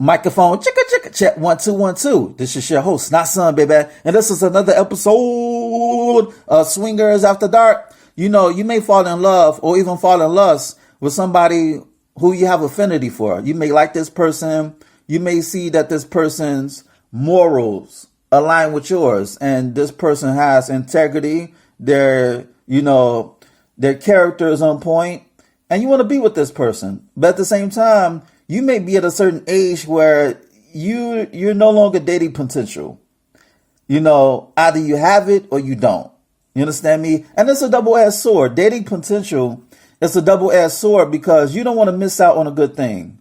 Microphone, chicka chicka, check 1 2 1 2. This is your host, not son, baby, and this is another episode of Swingers After Dark. You know, you may fall in love or even fall in lust with somebody who you have affinity for. You may like this person. You may see that this person's morals align with yours, and this person has integrity. Their character is on point, and you want to be with this person. But at the same time, you may be at a certain age where you're no longer dating potential. You know, either you have it or you don't. You understand me? And it's a double-edged sword. Dating potential is a double-edged sword because you don't want to miss out on a good thing.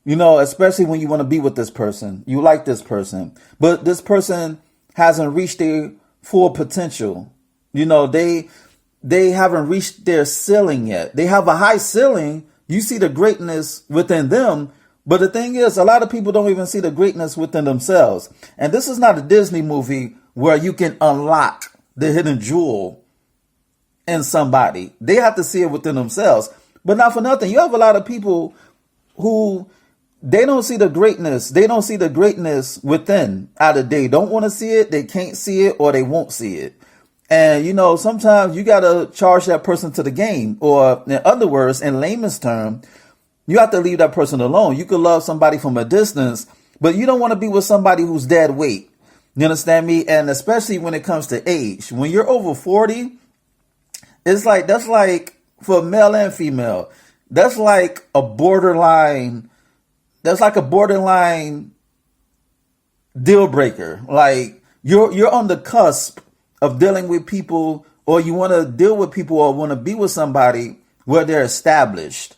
You know, especially when you want to be with this person. You like this person. But this person hasn't reached their full potential. You know, they haven't reached their ceiling yet. They have a high ceiling. You see the greatness within them. But the thing is, a lot of people don't even see the greatness within themselves. And this is not a Disney movie where you can unlock the hidden jewel in somebody. They have to see it within themselves. But not for nothing. You have a lot of people who they don't see the greatness. They don't see the greatness within. Either they don't want to see it, they can't see it, or they won't see it. And, you know, sometimes you got to charge that person to the game. Or in other words, in layman's term, you have to leave that person alone. You could love somebody from a distance, but you don't want to be with somebody who's dead weight. You understand me? And especially when it comes to age, when you're over 40, it's like, that's like for male and female, that's like a borderline deal breaker. Like you're on the cusp of dealing with people, or you want to deal with people or want to be with somebody where they're established.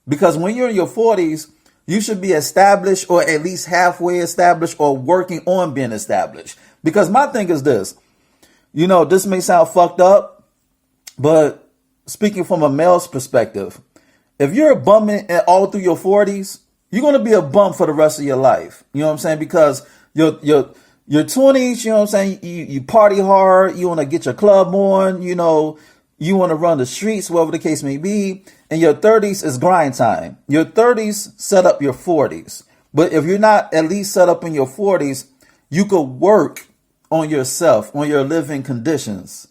Because when you're in your 40s, you should be established or at least halfway established or working on being established. Because my thing is this, you know, this may sound fucked up, but speaking from a male's perspective, if you're a bum all through your 40s, you're going to be a bum for the rest of your life. You know what I'm saying? Because your 20s, you know what I'm saying? You party hard. You want to get your club on, you know, you want to run the streets, whatever the case may be. And your 30s is grind time. Your 30s set up your 40s. But if you're not at least set up in your 40s, you could work on yourself, on your living conditions.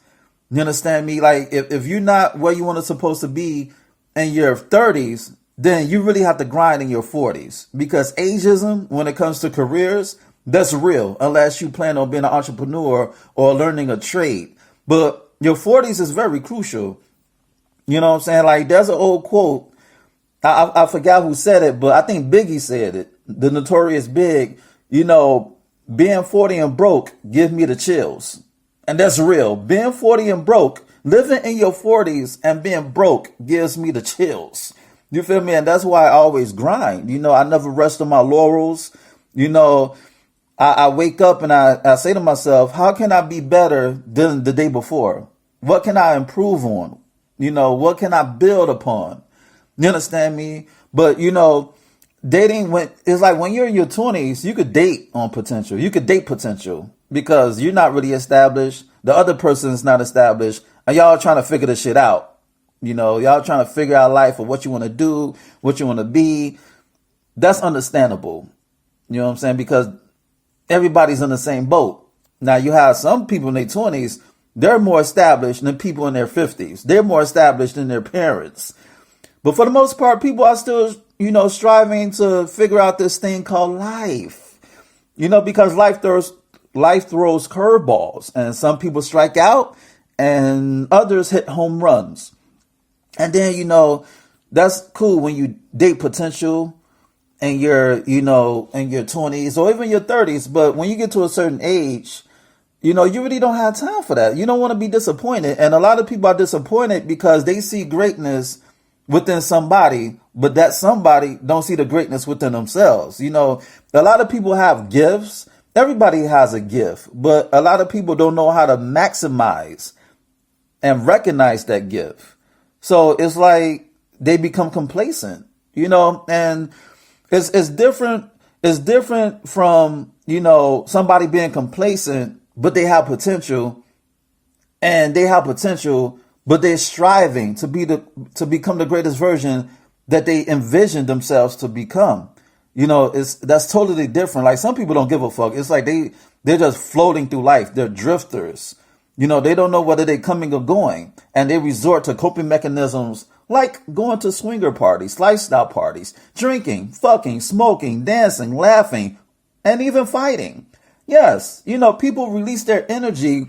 You understand me? Like if you're not where you want to supposed to be in your 30s, then you really have to grind in your 40s. Because ageism, when it comes to careers, that's real, unless you plan on being an entrepreneur or learning a trade. But your 40s is very crucial. You know what I'm saying? Like, there's an old quote. I forgot who said it, but I think Biggie said it. The Notorious Big, you know, being 40 and broke gives me the chills. And that's real. Being 40 and broke, living in your 40s and being broke gives me the chills. You feel me? And that's why I always grind. You know, I never rest on my laurels. You know, I wake up and I say to myself, how can I be better than the day before? What can I improve on? You know, what can I build upon? You understand me? But, you know, dating, it's like when you're in your 20s, you could date on potential. You could date potential because you're not really established. The other person is not established. And y'all trying to figure this shit out. You know, y'all trying to figure out life or what you want to do, what you want to be. That's understandable. You know what I'm saying? Because everybody's in the same boat. Now, you have some people in their 20s, they're more established than people in their 50s. They're more established than their parents. But for the most part, people are still, you know, striving to figure out this thing called life. You know, because life throws curveballs, and some people strike out and others hit home runs. And then, you know, that's cool when you date potential and you're, you know, in your 20s or even your 30s. But when you get to a certain age, you know, you really don't have time for that. You don't want to be disappointed. And a lot of people are disappointed because they see greatness within somebody, but that somebody don't see the greatness within themselves. You know, a lot of people have gifts. Everybody has a gift, but a lot of people don't know how to maximize and recognize that gift. So it's like they become complacent, you know, and it's different. It's different from, you know, somebody being complacent, but they have potential, and they have potential, but they're striving to become the greatest version that they envision themselves to become. that's totally different. Like some people don't give a fuck. It's like they're just floating through life. They're drifters. They don't know whether they're coming or going, and they resort to coping mechanisms like going to swinger parties, lifestyle parties, drinking, fucking, smoking, dancing, laughing, and even fighting. Yes, people release their energy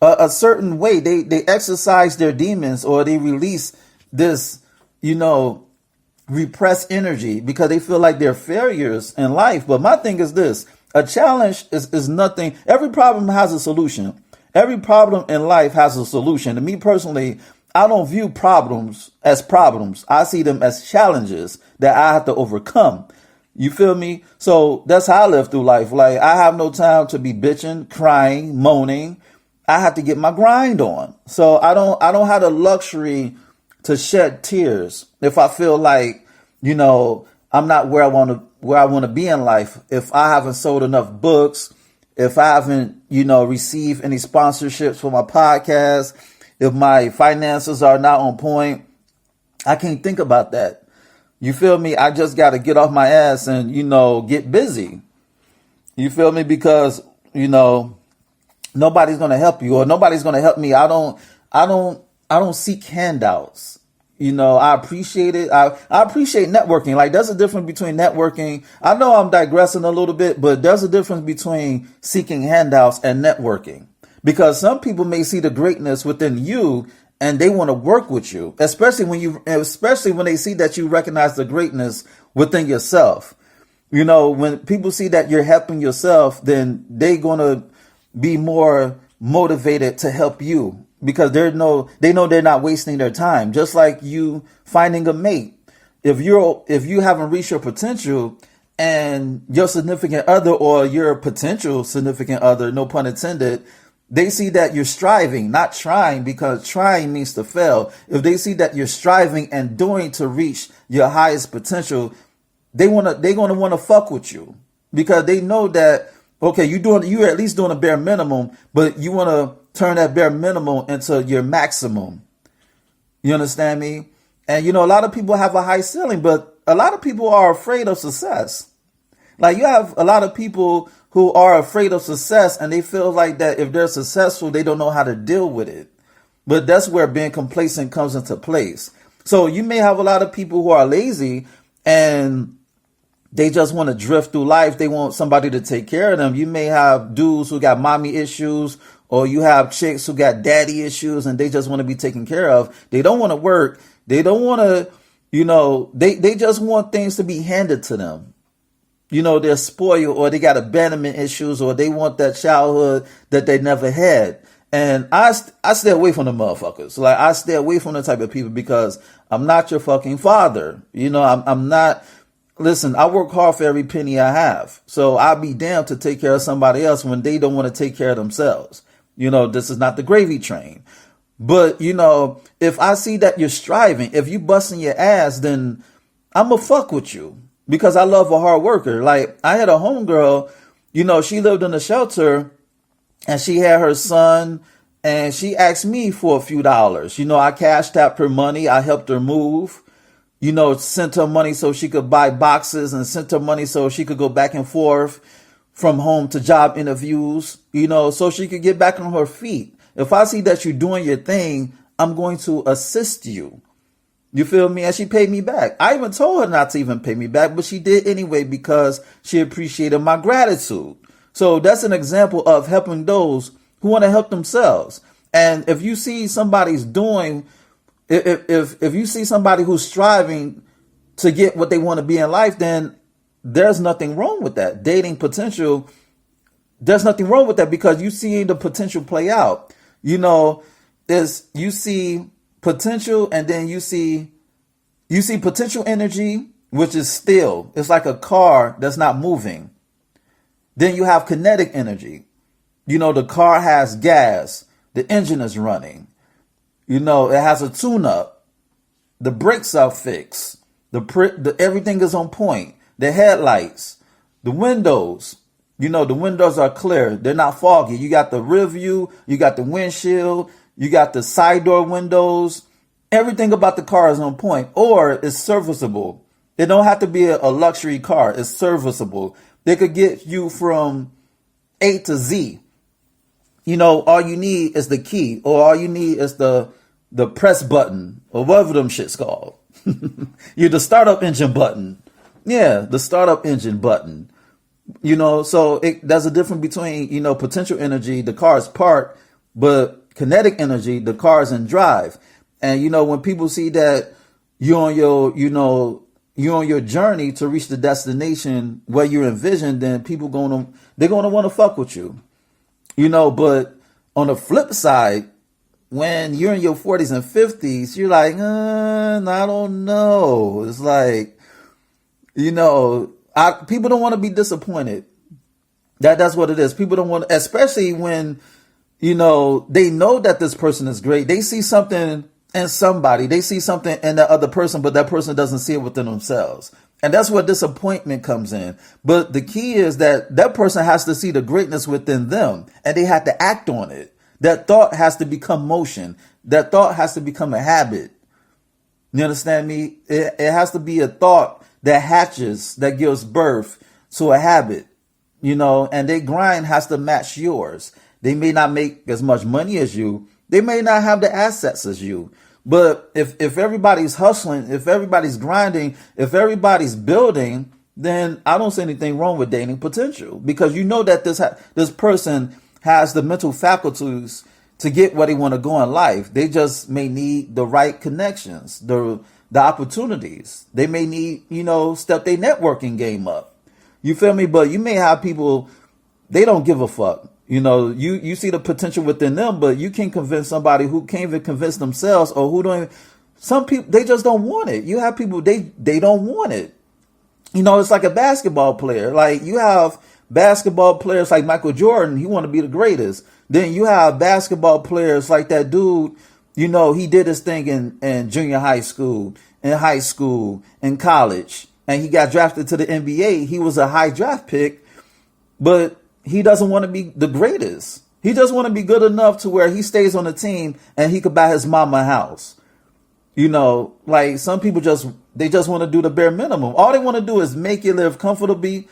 a certain way. They exercise their demons, or they release this, repressed energy because they feel like they're failures in life. But my thing is this: a challenge is nothing. Every problem has a solution. Every problem in life has a solution. To me personally, I don't view problems as problems. I see them as challenges that I have to overcome. You feel me? So that's how I live through life. Like, I have no time to be bitching, crying, moaning. I have to get my grind on. So I don't have the luxury to shed tears if I feel like, I'm not where I want to be in life. If I haven't sold enough books, if I haven't, received any sponsorships for my podcast, if my finances are not on point, I can't think about that. You feel me? I just got to get off my ass and, get busy. You feel me? Because, nobody's going to help you, or nobody's going to help me. I don't seek handouts. I appreciate it. I appreciate networking. Like, there's a difference between networking. I know I'm digressing a little bit, but there's a difference between seeking handouts and networking, because some people may see the greatness within you and they want to work with you, especially when they see that you recognize the greatness within yourself. When people see that you're helping yourself, then they're going to be more motivated to help you, because they know they're not wasting their time. Just like you finding a mate. If you haven't reached your potential, and your significant other, or your potential significant other, no pun intended, they see that you're striving, not trying, because trying means to fail. If they see that you're striving and doing to reach your highest potential, they're gonna want to fuck with you, because they know that, okay, you're at least doing a bare minimum, but you want to turn that bare minimum into your maximum. You understand me? And a lot of people have a high ceiling, but a lot of people are afraid of success. Like, you have a lot of people who are afraid of success, and they feel like that if they're successful, they don't know how to deal with it. But that's where being complacent comes into place. So you may have a lot of people who are lazy, and they just want to drift through life. They want somebody to take care of them. You may have dudes who got mommy issues, or you have chicks who got daddy issues, and they just want to be taken care of. They don't want to work. They don't want to, they just want things to be handed to them. They're spoiled, or they got abandonment issues, or they want that childhood that they never had. And I stay away from the motherfuckers. Like, I stay away from the type of people, because I'm not your fucking father. I'm not. Listen, I work hard for every penny I have. So I'll be damned to take care of somebody else when they don't want to take care of themselves. This is not the gravy train. But, if I see that you're striving, if you busting your ass, then I'm going to fuck with you, because I love a hard worker. Like, I had a homegirl, she lived in a shelter, and she had her son, and she asked me for a few dollars. I cashed out her money. I helped her move. Sent her money so she could buy boxes, and sent her money so she could go back and forth from home to job interviews, so she could get back on her feet. If I see that you're doing your thing, I'm going to assist you. You feel me? And she paid me back. I even told her not to even pay me back, but she did anyway, because she appreciated my gratitude. So that's an example of helping those who want to help themselves. And if you see somebody's doing, if you see somebody who's striving to get what they want to be in life, then there's nothing wrong with that. Dating potential, there's nothing wrong with that, because you see the potential play out. You see potential, and then you see potential energy, which is still. It's like a car that's not moving. Then you have kinetic energy. The car has gas. The engine is running. It has a tune-up. The brakes are fixed. Everything is on point. The headlights, the windows, the windows are clear. They're not foggy. You got the rear view. You got the windshield. You got the side door windows. Everything about the car is on point, or is serviceable. It don't have to be a luxury car. It's serviceable. They could get you from A to Z. All you need is the key, or all you need is the press button, or whatever them shit's called. You're the startup engine button. Yeah, the startup engine button. So there's a difference between, potential energy, the car's parked, but kinetic energy, the car's in drive. And, when people see that you're on your journey to reach the destination where you're envisioned, then they're going to want to fuck with you. But on the flip side, when you're in your 40s and 50s, you're like, I don't know. It's like, people don't want to be disappointed. That's what it is. People don't want, especially when, they know that this person is great. They see something in somebody. They see something in that other person, but that person doesn't see it within themselves. And that's where disappointment comes in. But the key is that person has to see the greatness within them, and they have to act on it. That thought has to become motion. That thought has to become a habit. You understand me? It has to be a thought that hatches, that gives birth to a habit, and their grind has to match yours. They may not make as much money as you. They may not have the assets as you. But if everybody's hustling, if everybody's grinding, if everybody's building, then I don't see anything wrong with dating potential, because that this person has the mental faculties to get where they want to go in life. They just may need the right connections, the opportunities. They may need, step their networking game up. You feel me? But you may have people, they don't give a fuck. You see the potential within them, but you can't convince somebody who can't even convince themselves, or who don't even, some people, they just don't want it. You have people, they don't want it. It's like a basketball player. Like, you have basketball players like Michael Jordan. He want to be the greatest. Then you have basketball players like that dude, he did his thing in junior high school, in college, and he got drafted to the NBA. He was a high draft pick, but he doesn't want to be the greatest. He just want to be good enough to where he stays on the team and he could buy his mama a house. Like, some people they just want to do the bare minimum. All they want to do is make you live comfortably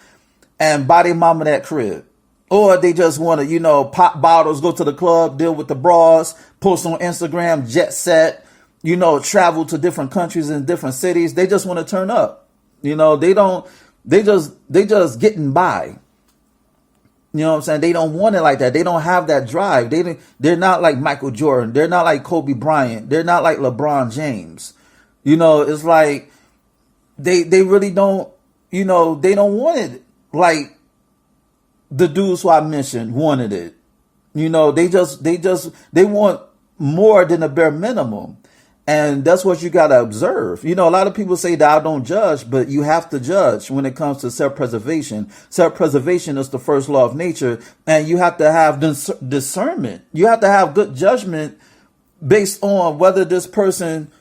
and buy their mama that crib. Or they just want to, pop bottles, go to the club, deal with the bras, post on Instagram, jet set, travel to different countries and different cities. They just want to turn up. They just getting by. You know what I'm saying? They don't want it like that. They don't have that drive. They're not like Michael Jordan. They're not like Kobe Bryant. They're not like LeBron James. It's like they really don't, they don't want it like the dudes who I mentioned wanted it. They want more than the bare minimum. And that's what you got to observe. A lot of people say that I don't judge, but you have to judge when it comes to self-preservation. Self-preservation is the first law of nature, and you have to have discernment. You have to have good judgment based on whether this person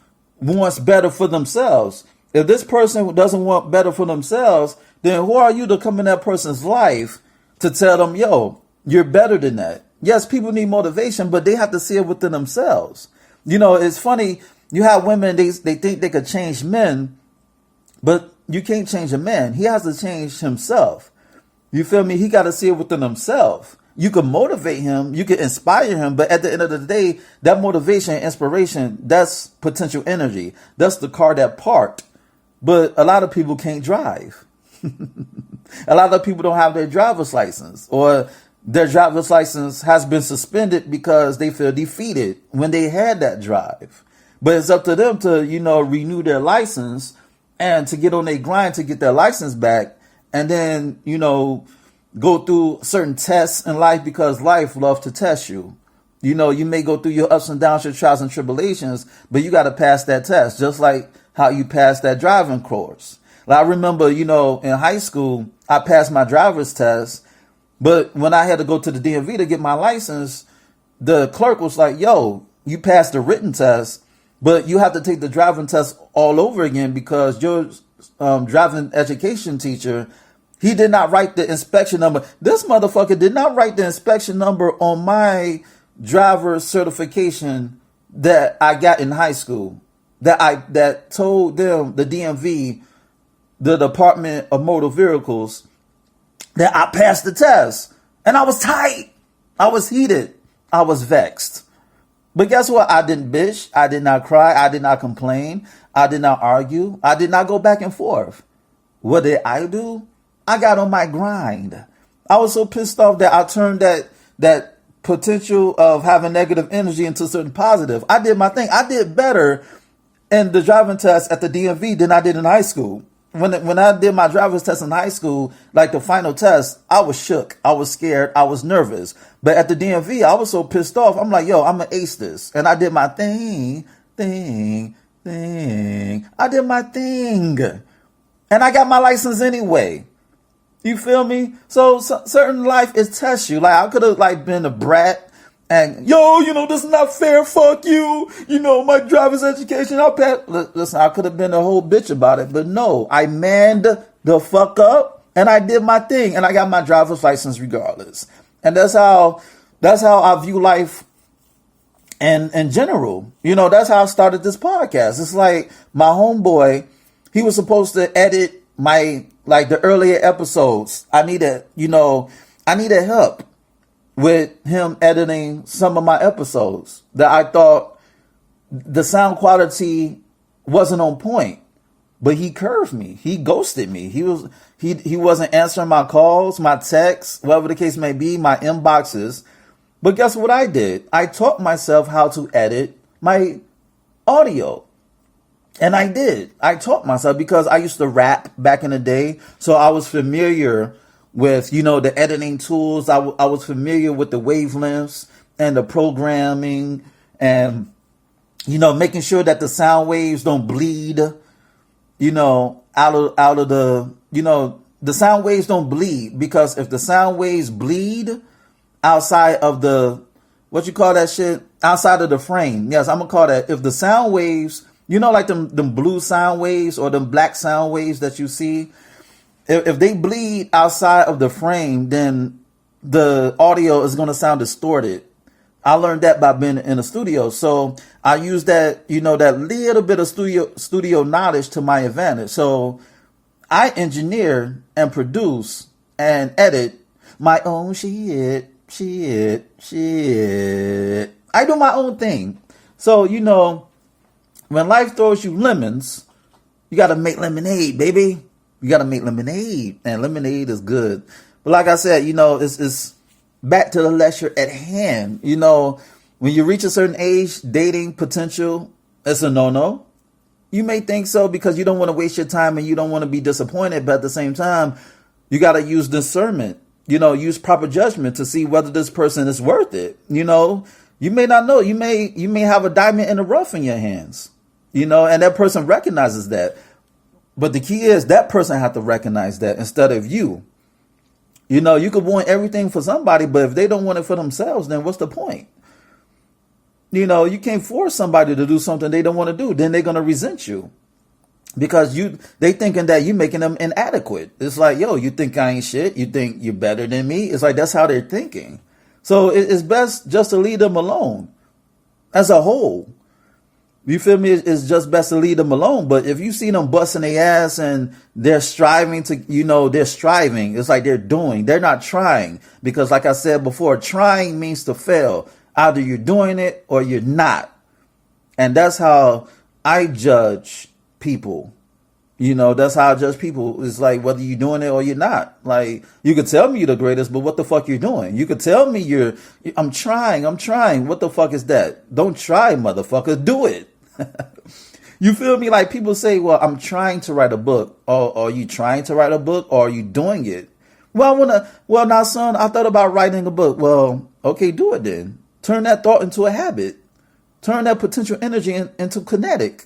wants better for themselves. If this person doesn't want better for themselves, then who are you to come in that person's life to tell them, yo, you're better than that? Yes, people need motivation, but they have to see it within themselves. It's funny. You have women, they think they could change men, but you can't change a man. He has to change himself. You feel me? He got to see it within himself. You can motivate him, you can inspire him, but at the end of the day, that motivation, inspiration, that's potential energy. That's the car that parked. But a lot of people can't drive. A lot of people don't have their driver's license, or their driver's license has been suspended because they feel defeated when they had that drive. But it's up to them to, renew their license and to get on their grind to get their license back. And then, go through certain tests in life, because life loves to test you. You may go through your ups and downs, your trials and tribulations, but you got to pass that test, just like how you passed that driving course. Like, I remember, in high school, I passed my driver's test. But when I had to go to the DMV to get my license, the clerk was like, yo, you passed the written test, but you have to take the driving test all over again, because your driving education teacher, he did not write the inspection number. This motherfucker did not write the inspection number on my driver's certification that I got in high school, that told them, the DMV, the Department of Motor Vehicles, then I passed the test. And I was tight. I was heated. I was vexed. But guess what? I didn't bitch. I did not cry. I did not complain. I did not argue. I did not go back and forth. What did I do? I got on my grind. I was so pissed off that I turned that potential of having negative energy into certain positive. I did my thing. I did better in the driving test at the DMV than I did in high school. When I did my driver's test in high school, like the final test, I was shook. I was scared. I was nervous. But at the DMV, I was so pissed off. I'm like, yo, I'm going to ace this. And I did my thing. I did my thing. And I got my license anyway. You feel me? So certain life is test you. Like I could have like been a brat and this is not fair. Fuck you. My driver's education. Listen, I could have been a whole bitch about it, but no, I manned the fuck up and I did my thing and I got my driver's license regardless. And that's how I view life in general. That's how I started this podcast. It's like my homeboy, he was supposed to edit the earlier episodes. I needed help with him editing some of my episodes that I thought the sound quality wasn't on point, but he curved me. He ghosted me. He wasn't answering my calls, my texts, whatever the case may be, my inboxes. But guess what I did? I taught myself how to edit my audio. And I did. I taught myself because I used to rap back in the day. So I was familiar with, the editing tools. I was familiar with the wavelengths and the programming and, making sure that the sound waves don't bleed, out of the sound waves don't bleed, because if the sound waves bleed outside of what you call that shit? Outside of the frame. Yes, I'm going to call that. If the sound waves, like them blue sound waves or them black sound waves that you see, if they bleed outside of the frame, then the audio is going to sound distorted. I learned that by being in a studio. So I use that, that little bit of studio knowledge to my advantage. So I engineer and produce and edit my own shit. I do my own thing. So, when life throws you lemons, you got to make lemonade, baby. You got to make lemonade, and lemonade is good. But like I said, it's back to the lecture at hand. When you reach a certain age, dating potential, it's a no-no. You may think so because you don't want to waste your time and you don't want to be disappointed. But at the same time, you got to use discernment, use proper judgment to see whether this person is worth it. You may not know. You may have a diamond in the rough in your hands, and that person recognizes that. But the key is that person have to recognize that instead of you. You could want everything for somebody, but if they don't want it for themselves, then what's the point? You can't force somebody to do something they don't want to do. Then they're going to resent you because they thinking that you making them inadequate. It's like, yo, you think I ain't shit? You think you're better than me? It's like, that's how they're thinking. So it's best just to leave them alone as a whole. You feel me? It's just best to leave them alone. But if you see them busting their ass and they're striving to, they're striving. It's like they're not trying. Because like I said before, trying means to fail. Either you're doing it or you're not. And that's how I judge people. That's how I judge people. It's like whether you're doing it or you're not. Like you could tell me you're the greatest, but what the fuck you're doing? You could tell me I'm trying. What the fuck is that? Don't try, motherfucker. Do it. You feel me? Like people say, well, I'm trying to write a book. Or are you trying to write a book or are you doing it? Well, now, son, I thought about writing a book. Well, okay, do it then. Turn that thought into a habit. Turn that potential energy into kinetic.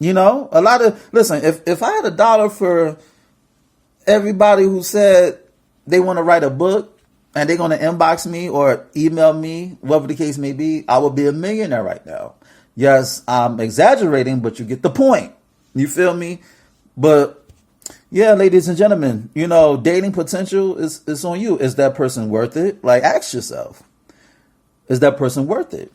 Listen, if I had $1 for everybody who said they want to write a book and they're going to inbox me or email me, whatever the case may be, I would be a millionaire right now. Yes, I'm exaggerating, but you get the point. You feel me? But yeah, ladies and gentlemen, dating potential is on you. Is that person worth it? Like, ask yourself, is that person worth it?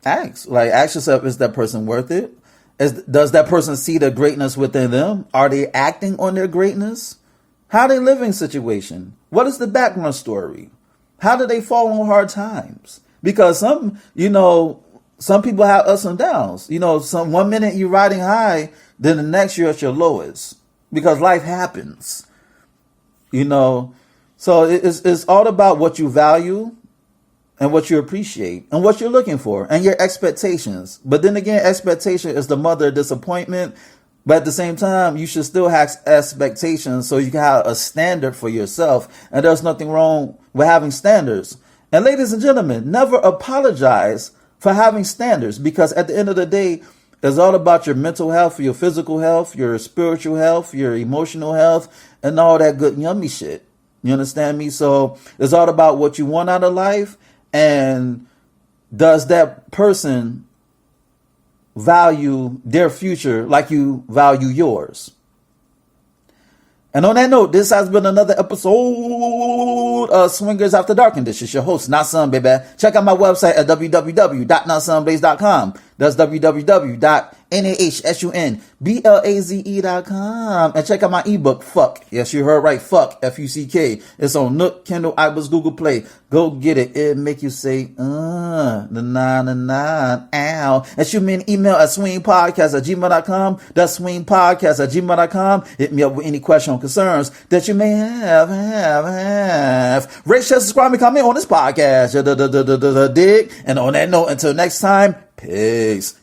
Ask yourself, is that person worth it? Does that person see the greatness within them? Are they acting on their greatness? How they living situation? What is the background story? How do they fall on hard times? Because some people have ups and downs. Some 1 minute you're riding high, then the next you're at your lowest because life happens. So it's all about what you value and what you appreciate and what you're looking for and your expectations. But then again, expectation is the mother of disappointment. But at the same time, you should still have expectations so you can have a standard for yourself. And there's nothing wrong with having standards. And ladies and gentlemen, never apologize for having standards, because at the end of the day, it's all about your mental health, your physical health, your spiritual health, your emotional health, and all that good yummy shit. You understand me? So it's all about what you want out of life. And does that person value their future like you value yours? And on that note, this has been another episode of Swingers After Dark, and this is your host, Not Sun, baby. Check out my website at www.notsunblaze.com. That's www.nahsunblaze.com. And check out my ebook, Fuck. Yes, you heard right. Fuck. F-U-C-K. It's on Nook, Kindle, iBooks, Google Play. Go get it. It'll make you say, ow. And shoot me an email at swingpodcast@gmail.com. That's swingpodcast@gmail.com. Hit me up with any question or concerns that you may have. Rate, share, subscribe, and comment on this podcast. Dig. And on that note, until next time, peace.